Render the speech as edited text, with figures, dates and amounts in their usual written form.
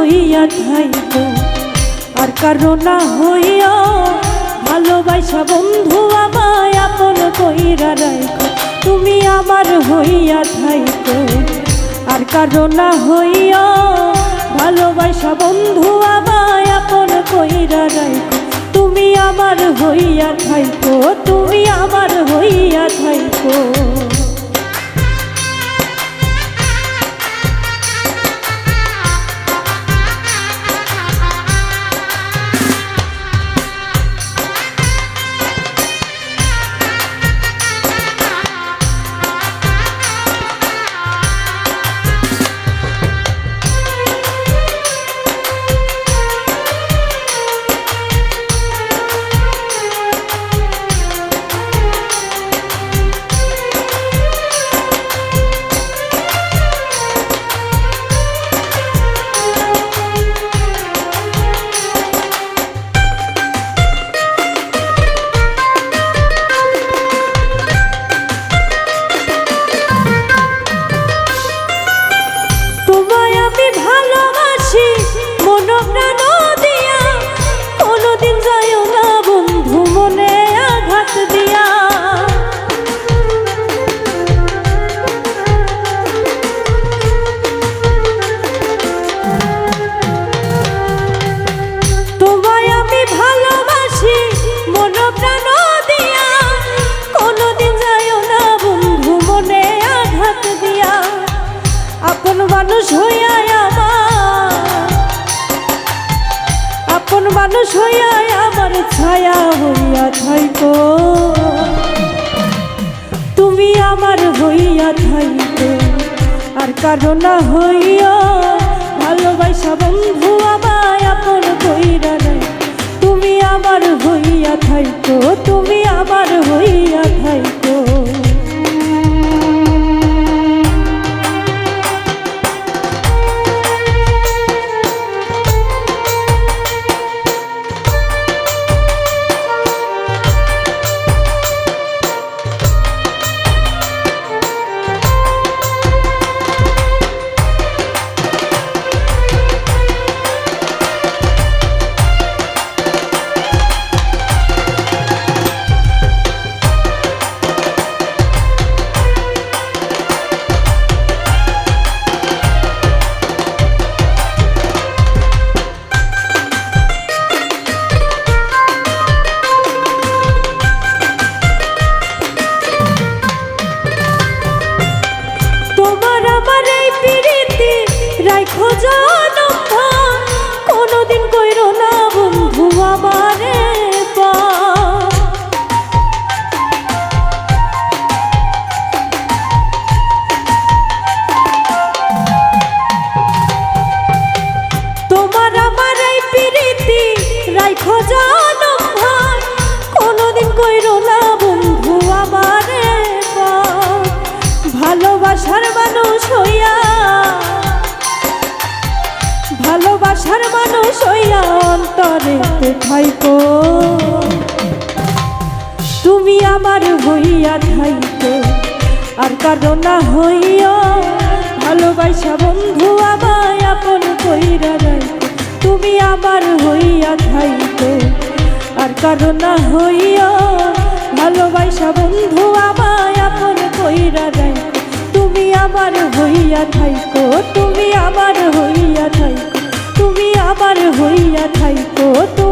হইয়া থাইকো আর কারো না হইয়া ভালোবাসা বন্ধু আমায় আপন কইরা রাখো তুমি আমার হইয়া থাইকো আর কারো না হইয়া ভালোবাসা বন্ধু আমায় আপন কইরা রাখো তুমি আমার হইয়া থাইকো তুমি আমার হইয়া থাইকো মানুষ হইয়া আমার ছায়া হইয়া থাইকো তুমি আমার হইয়া থাইকো আর কারো না হইয়া ভালোবাসা বন্ধু আমায় আপন কইরা রাখো তুমি আমার হইয়া থাইকো তুমি আমার হইয়া থাইকো কোনদিন কইরো না বন্ধু আমারে তোমার আমার এই প্রীতি রাখো জানম ভাই কোনদিন কইরো না বন্ধু আমারে ভালোবাসার মানুষ হইয়া ভালোবাসার মানুষ হইয়া অন্তরেতে থাইকো তুমি আমার হইয়া থাইকো আর কারো না হইয়া ভালোবাসা বন্ধু আমায় আপন কইরা রাখো তুমি আমার হইয়া থাইকো আর কারো না হইয়া ভালোবাসা বন্ধু আমায় আপন কইরা রাখো তুমি আমার হইয়া থাইকো তুমি আমার হইয়া থাইকো তুমি আমার হইয়া থাইকো।